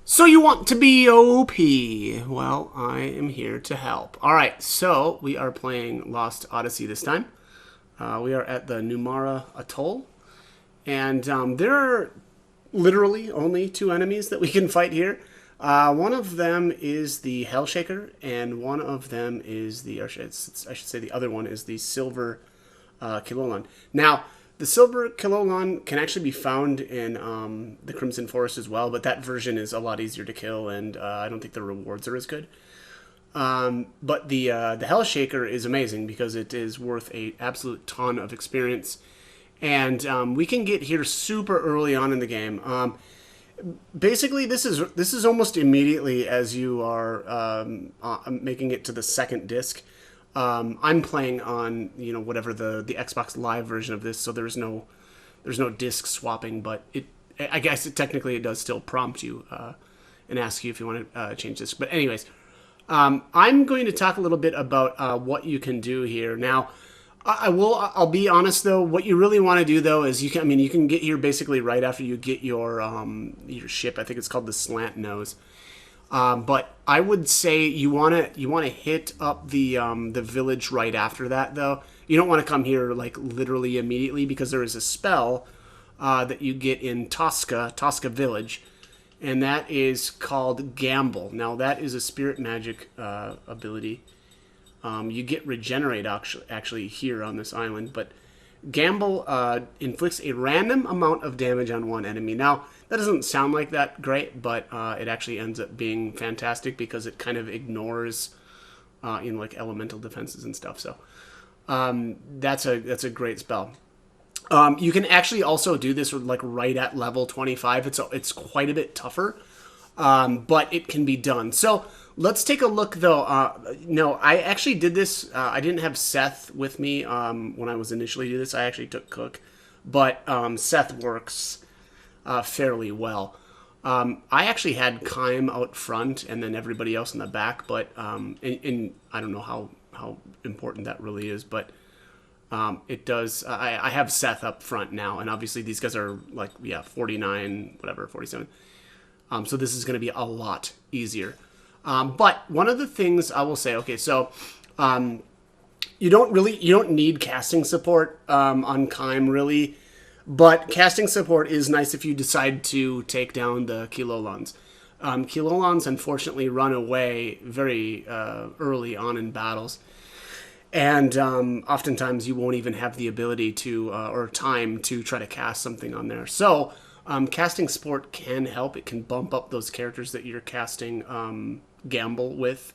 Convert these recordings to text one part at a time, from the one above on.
So you want to be OP? Well, I am here to help. All right, so we are playing Lost Odyssey this time. We are at the Numara Atoll, and there are literally only two enemies that we can fight here. One of them is the Hellshaker, and one of them is the, or I should say the other one is the Silver Kiloland. Now, the Silver Kiloland can actually be found in the Crimson Forest as well, but that version is a lot easier to kill, and I don't think the rewards are as good. But the Hellshaker is amazing because it is worth a absolute ton of experience, and we can get here super early on in the game. Basically, this is almost immediately as you are making it to the second disc. I'm playing on whatever the Xbox Live version of this, so there's no disc swapping, but I guess technically it does still prompt you and ask you if you want to change this. But anyways, I'm going to talk a little bit about what you can do here. Now, I'll be honest though. What you really want to do though is you can get here basically right after you get your ship. I think it's called the Slant Nose. But I would say you want to hit up the village right after that though. You don't want to come here like literally immediately because there is a spell that you get in Tosca Village, and that is called Gamble. Now that is a spirit magic ability. You get regenerate actually here on this island, but Gamble inflicts a random amount of damage on one enemy. Now, that doesn't sound like that great, but it actually ends up being fantastic because it kind of ignores like elemental defenses and stuff. So that's a great spell. You can actually also do this with, like, right at level 25. It's quite a bit tougher, but it can be done. So let's take a look, though. No, I actually did this. I didn't have Seth with me when I was initially doing this. I actually took Cook, but Seth works fairly well. I actually had Kym out front and then everybody else in the back, but and I don't know how important that really is, but it does. I have Seth up front now, and obviously these guys are like 49, whatever, 47. So this is going to be a lot easier. But one of the things I will say, okay, so you don't need casting support on Kym really, but casting support is nice if you decide to take down the Kilolands. Kilolands unfortunately run away very early on in battles, and oftentimes you won't even have the ability to or time to try to cast something on there. So casting support can help. It can bump up those characters that you're casting Gamble with.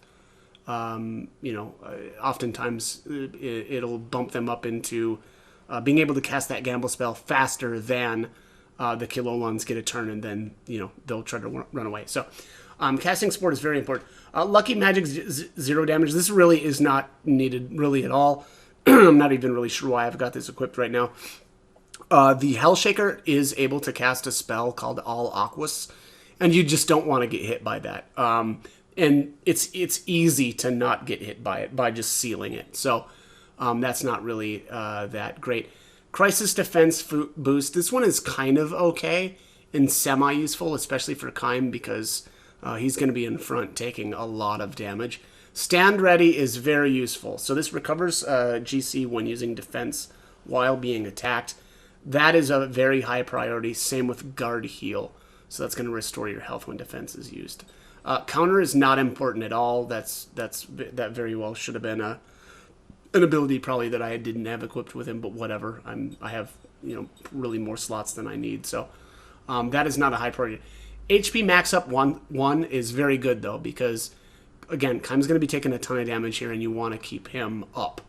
Oftentimes it'll bump them up into being able to cast that Gamble spell faster than the Kilolands get a turn, and then they'll try to run away. So casting support is very important. Lucky Magic 0 damage. This really is not needed really at all. I'm not even really sure why I've got this equipped right now. The Hellshaker is able to cast a spell called All Aquas, and you just don't want to get hit by that. And it's easy to not get hit by it by just sealing it. So that's not really that great. Crisis Defense boost. This one is kind of okay and semi-useful, especially for Kym because he's going to be in front taking a lot of damage. Stand Ready is very useful. So this recovers GC when using defense while being attacked. That is a very high priority. Same with Guard Heal. So that's going to restore your health when defense is used. Counter is not important at all. That very well should have been an ability probably that I didn't have equipped with him, but whatever. I have really more slots than I need. So that is not a high priority. HP max up one is very good though, because again, Kym's going to be taking a ton of damage here, and you want to keep him up.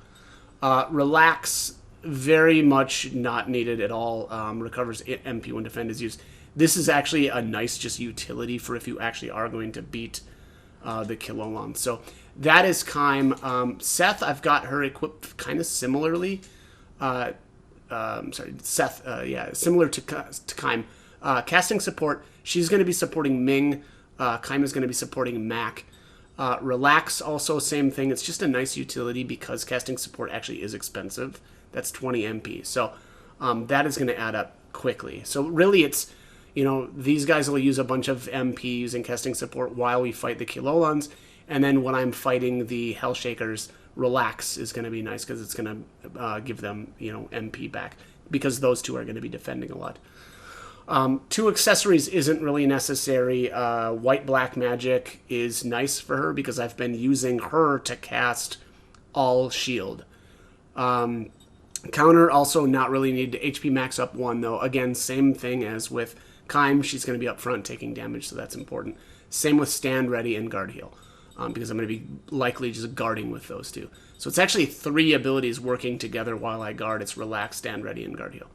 Relax. Very much not needed at all. Recovers MP when defend is used. This is actually a nice just utility for if you actually are going to beat the Kilolands. So that is Kym. Seth, I've got her equipped kind of similarly. Seth, similar to Kym. Casting support, she's going to be supporting Ming. Kym is going to be supporting Mac. Relax, also same thing. It's just a nice utility because casting support actually is expensive. That's 20 MP. So that is going to add up quickly. So really You know, these guys will use a bunch of MP using casting support while we fight the Kilolands, and then when I'm fighting the Hellshakers, relax is going to be nice because it's going to give them, you know, MP back, because those two are going to be defending a lot. 2 accessories isn't really necessary. White-black magic is nice for her because I've been using her to cast all shield. Counter also not really need to HP max up 1 though. Again, same thing as with Kime. She's going to be up front taking damage, so that's important. Same with stand ready and guard heal, because I'm going to be likely just guarding with those 2. So it's actually 3 abilities working together while I guard. It's relax, stand ready, and guard heal.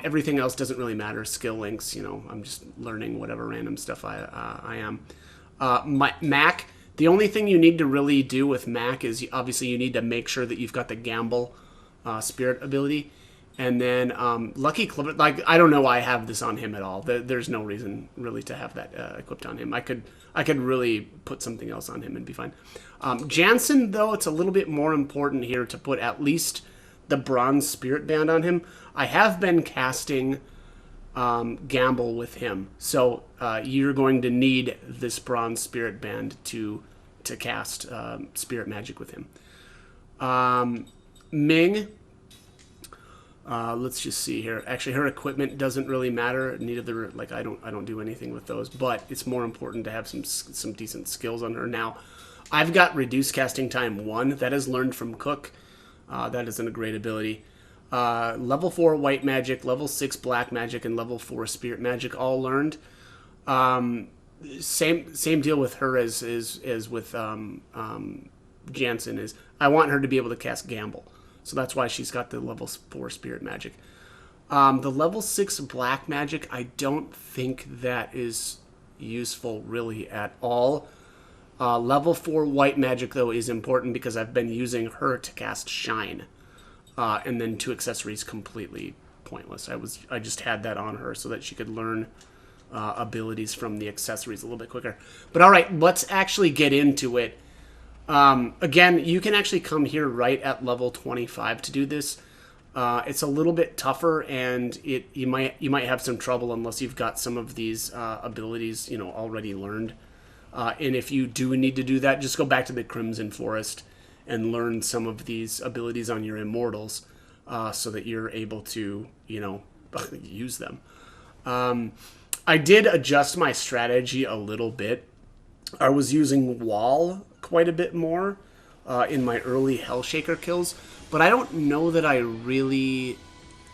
Everything else doesn't really matter. Skill links, you know, I'm just learning whatever random stuff I am. Mac, the only thing you need to really do with Mac is obviously you need to make sure that you've got the gamble spirit ability. And then Lucky Clipper, like, I don't know why I have this on him at all. There's no reason really to have that equipped on him. I could really put something else on him and be fine. Jansen, though, it's a little bit more important here to put at least the bronze spirit band on him. I have been casting Gamble with him, so you're going to need this bronze spirit band to cast spirit magic with him. Ming, let's just see here. Actually, her equipment doesn't really matter. Neither, like, I don't do anything with those, but it's more important to have some decent skills on her. Now, I've got reduced casting time 1. That is learned from Cook. That isn't a great ability. Level 4 white magic, level 6 black magic, and level 4 spirit magic all learned. Same deal with her as with Jansen. Is I want her to be able to cast Gamble, so that's why she's got the level 4 spirit magic. The level 6 black magic, I don't think that is useful really at all. Level 4 white magic, though, is important because I've been using her to cast Shine. And then 2 accessories completely pointless. I just had that on her so that she could learn abilities from the accessories a little bit quicker. But all right, let's actually get into it. Again, you can actually come here right at level 25 to do this. It's a little bit tougher, and you might have some trouble unless you've got some of these abilities, you know, already learned. And if you do need to do that, just go back to the Crimson Forest and learn some of these abilities on your immortals, so that you're able to, you know, use them. I did adjust my strategy a little bit. I was using Wall quite a bit more in my early Hellshaker kills, but I don't know that I really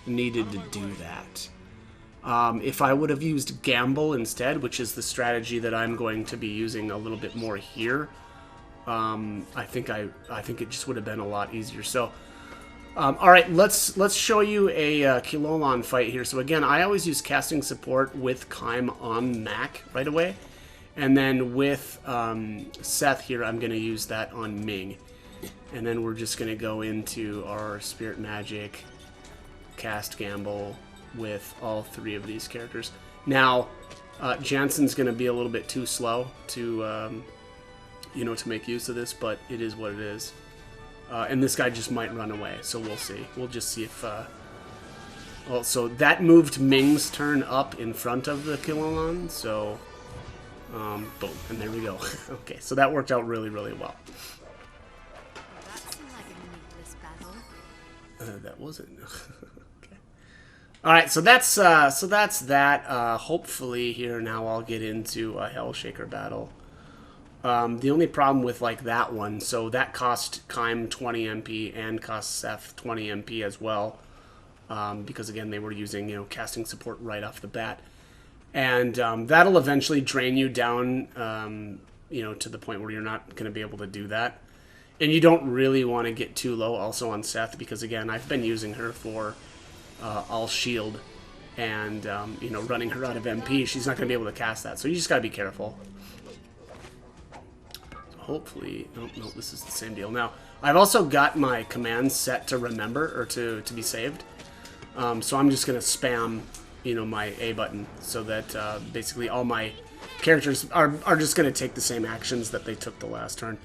needed to do that. If I would have used Gamble instead, which is the strategy that I'm going to be using a little bit more here, I think it just would have been a lot easier. So, all right, let's show you a Kiloland fight here. So again, I always use casting support with Kime on Mac right away, and then with Seth here, I'm going to use that on Ming, and then we're just going to go into our Spirit Magic, cast Gamble with all 3 of these characters. Now, Jansen's going to be a little bit too slow to you know, to make use of this, but it is what it is. And this guy just might run away, so we'll see. We'll just see if... well, so that moved Ming's turn up in front of the Kiloland, so... boom, and there we go. Okay, so that worked out really, really well. That wasn't... Okay. Alright, so that's that. Hopefully here now I'll get into a Hellshaker battle. The only problem with, like, that one, so that cost Kime 20 MP and cost Seth 20 MP as well, because again they were using, you know, casting support right off the bat, and that'll eventually drain you down, you know, to the point where you're not going to be able to do that, and you don't really want to get too low also on Seth, because again I've been using her for all shield, and you know, running her out of MP, she's not going to be able to cast that, so you just got to be careful. Hopefully, oh, no, this is the same deal. Now, I've also got my commands set to remember, or to be saved. So I'm just going to spam, you know, my A button, so that basically all my characters are just going to take the same actions that they took the last turn.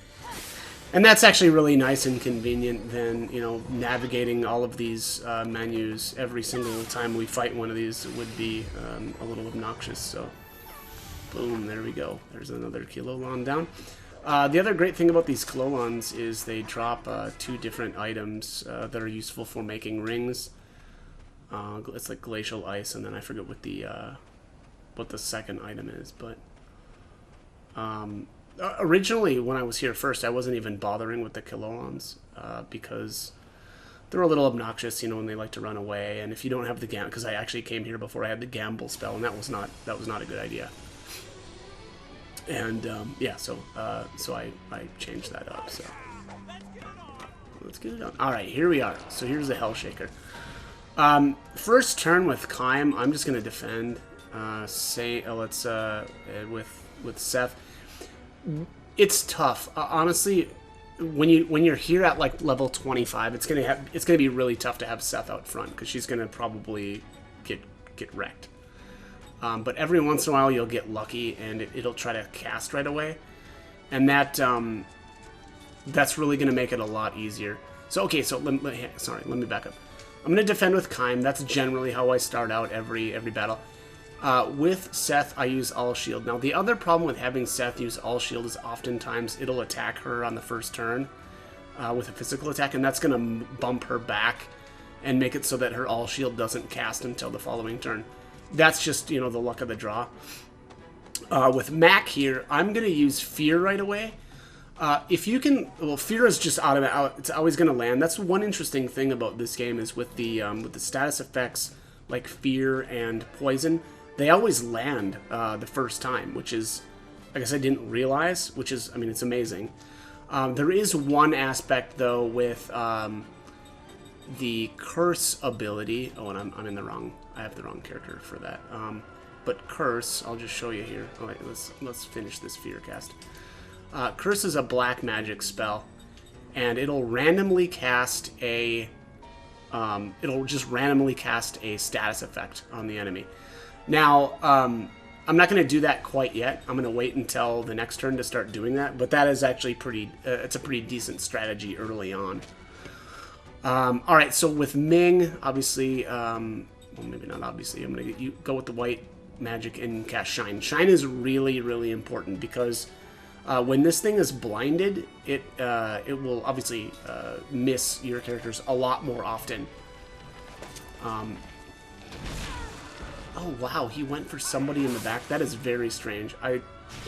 And that's actually really nice and convenient than, you know, navigating all of these menus every single time we fight one of these would be a little obnoxious. So, boom, there we go. There's another Kiloland down. The other great thing about these Kilolands is they drop 2 different items that are useful for making rings. It's like glacial ice, and then I forget what the second item is, but originally when I was here first, I wasn't even bothering with the Kilolands because they're a little obnoxious, you know, and they like to run away. And if you don't have the gamble, because I actually came here before I had the gamble spell, and that was not a good idea. And yeah, so I changed that up. So let's get it on. All right, here we are. So here's the Hell Shaker. First turn with Kaim, I'm just gonna defend. Let's with Seth. It's tough, honestly. When you're here at like level 25, it's gonna be really tough to have Seth out front because she's gonna probably get wrecked. But every once in a while you'll get lucky and it'll try to cast right away, and that's really gonna make it a lot easier. So okay, so let me back up. I'm gonna defend with Kaim. That's generally how I start out every battle. With Seth, I use all shield. Now, the other problem with having Seth use all shield is oftentimes it'll attack her on the first turn with a physical attack, and that's going to bump her back and make it so that her all shield doesn't cast until the following turn. That's just, you know, the luck of the draw. With Mac here, I'm going to use Fear right away. If you can, well, Fear is just automatic. It's always going to land. That's one interesting thing about this game is with the status effects like Fear and Poison. They always land the first time, which is, I guess I didn't realize, which is, I mean, it's amazing. There is one aspect, though, with the Curse ability. Oh, and I'm in the wrong, I have the wrong character for that. But Curse, I'll just show you here. All right, let's finish this Fear cast. Curse is a black magic spell, and it'll randomly cast a, it'll just randomly cast a status effect on the enemy. Now, I'm not going to do that quite yet. I'm going to wait until the next turn to start doing that, but that is actually pretty, it's a pretty decent strategy early on. Alright, so with Ming, obviously, well, maybe not obviously, I'm going to go with the white magic and cast Shine. Shine is really, really important because when this thing is blinded, it will obviously miss your characters a lot more often. Oh, wow, he went for somebody in the back. That is very strange. I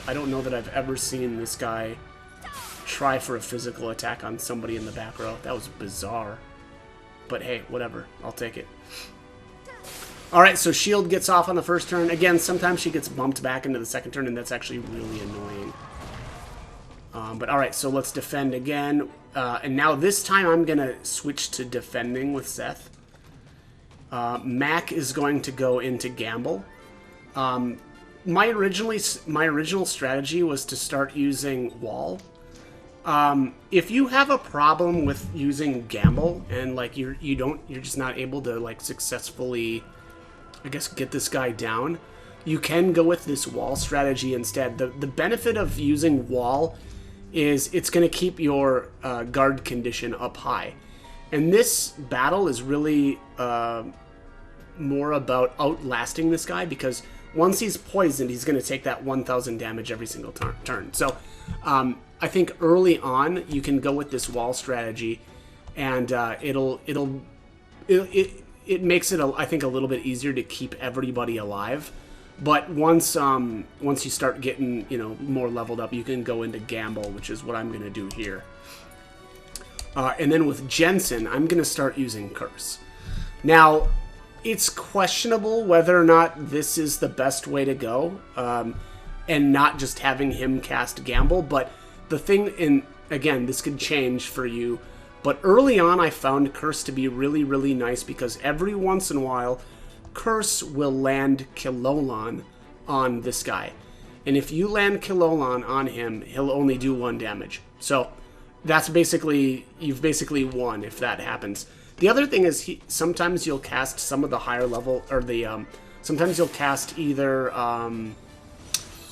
don't know that I've ever seen this guy try for a physical attack on somebody in the back row. That was bizarre. But hey, whatever. I'll take it. Alright, so Shield gets off on the first turn. Again, sometimes she gets bumped back into the second turn, and that's actually really annoying. But alright, so let's defend again. And now this time I'm going to switch to defending with Seth. Mac is going to go into Gamble. My original strategy was to start using Wall. If you have a problem with using Gamble and like you're just not able to like successfully, I guess, get this guy down, you can go with this Wall strategy instead. The benefit of using Wall is it's going to keep your guard condition up high, and this battle is really more about outlasting this guy because once he's poisoned, he's going to take that 1,000 damage every single turn. So I think early on you can go with this Wall strategy, and it makes it I think a little bit easier to keep everybody alive. But once you start getting, you know, more leveled up, you can go into Gamble, which is what I'm going to do here. And then with Jensen, I'm going to start using Curse. Now, it's questionable whether or not this is the best way to go, and not just having him cast Gamble. But the thing, and again, this could change for you, but early on I found Curse to be really, really nice because every once in a while, Curse will land Kilolan on this guy. And if you land Kilolan on him, he'll only do 1 damage. So that's basically, you've basically won if that happens. The other thing is sometimes you'll cast some of the higher level, or the, sometimes you'll cast either,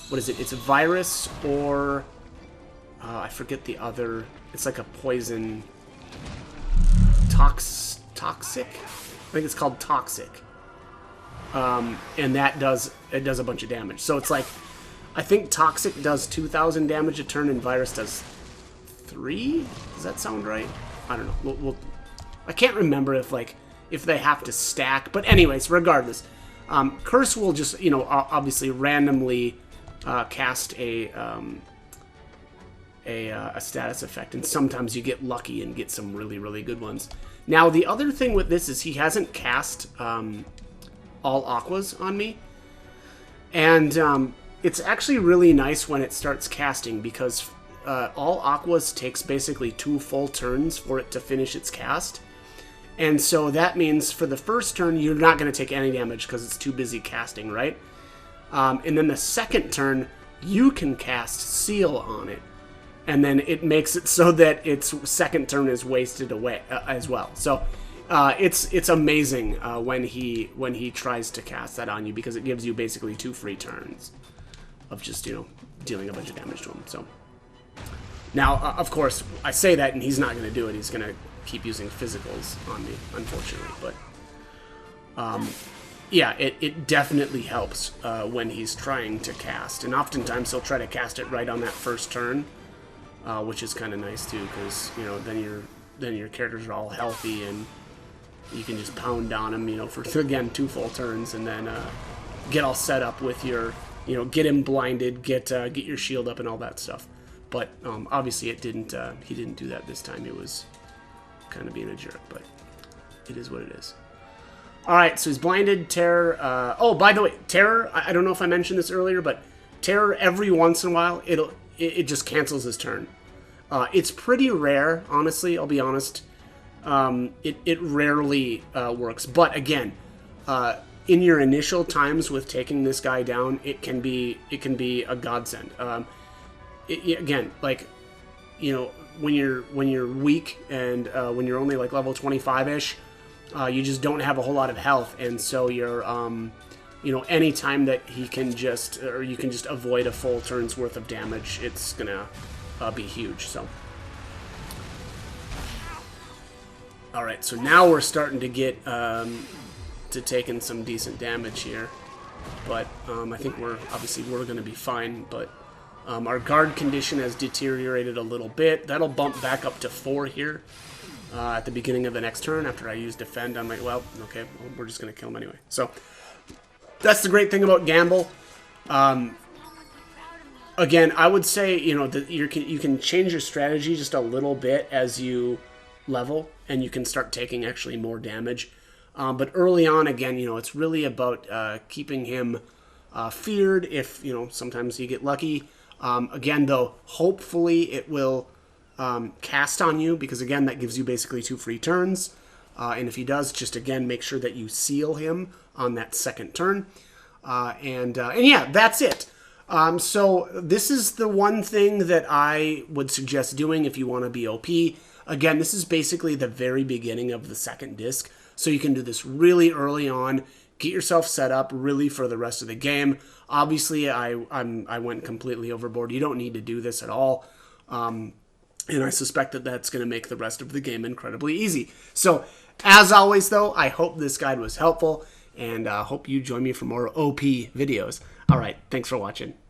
what is it? It's a Virus or, I forget the other. It's like a poison. Toxic? I think it's called Toxic. And that does a bunch of damage. So it's like, I think Toxic does 2,000 damage a turn and Virus does 3? Does that sound right? I don't know. I can't remember if they have to stack. But anyways, regardless, Curse will just, you know, obviously randomly cast a status effect, and sometimes you get lucky and get some really, really good ones. Now, the other thing with this is he hasn't cast all Aquas on me, and it's actually really nice when it starts casting, because all Aquas takes basically 2 full turns for it to finish its cast. And so that means for the first turn, you're not going to take any damage because it's too busy casting, right? And then the second turn, you can cast Seal on it. And then it makes it so that its second turn is wasted away as well. So it's amazing when he tries to cast that on you, because it gives you basically 2 free turns of just, you know, dealing a bunch of damage to him. So now, of course, I say that, and he's not going to do it. He's going to keep using physicals on me, unfortunately. But yeah, it definitely helps when he's trying to cast, and oftentimes he'll try to cast it right on that first turn, which is kind of nice too, because, you know, then your characters are all healthy and you can just pound on him, you know, for again 2 full turns, and then get all set up with your, you know, get him blinded, get your shield up and all that stuff. But obviously it didn't. He didn't do that this time. It was kind of being a jerk, but it is what it is. All right, so he's blinded. Terror. Oh, by the way, Terror. I don't know if I mentioned this earlier, but Terror, every once in a while it just cancels his turn. It's pretty rare, honestly. I'll be honest. It rarely works, but again, in your initial times with taking this guy down, it can be a godsend. Again, like, you know, when you're weak and when you're only like level 25-ish, you just don't have a whole lot of health, and so you're you know, any time that you can just avoid a full turn's worth of damage, it's gonna be huge. So all right, so now we're starting to get to taking some decent damage here, but I think we're going to be fine. But our guard condition has deteriorated a little bit. That'll bump back up to 4 here at the beginning of the next turn. After I use defend, I'm like, well, okay, well, we're just going to kill him anyway. So that's the great thing about Gamble. Again, I would say, you know, that you can change your strategy just a little bit as you level, and you can start taking actually more damage. But early on, again, you know, it's really about keeping him feared. If, you know, sometimes you get lucky. Again, though, hopefully it will cast on you, because, again, that gives you basically 2 free turns. And if he does, just, again, make sure that you seal him on that second turn. And yeah, that's it. So this is the one thing that I would suggest doing if you want to be OP. Again, this is basically the very beginning of the second disc, so you can do this really early on, get yourself set up really for the rest of the game. Obviously, I went completely overboard. You don't need to do this at all, and I suspect that that's going to make the rest of the game incredibly easy. So, as always, though, I hope this guide was helpful, and hope you join me for more OP videos. All right, thanks for watching.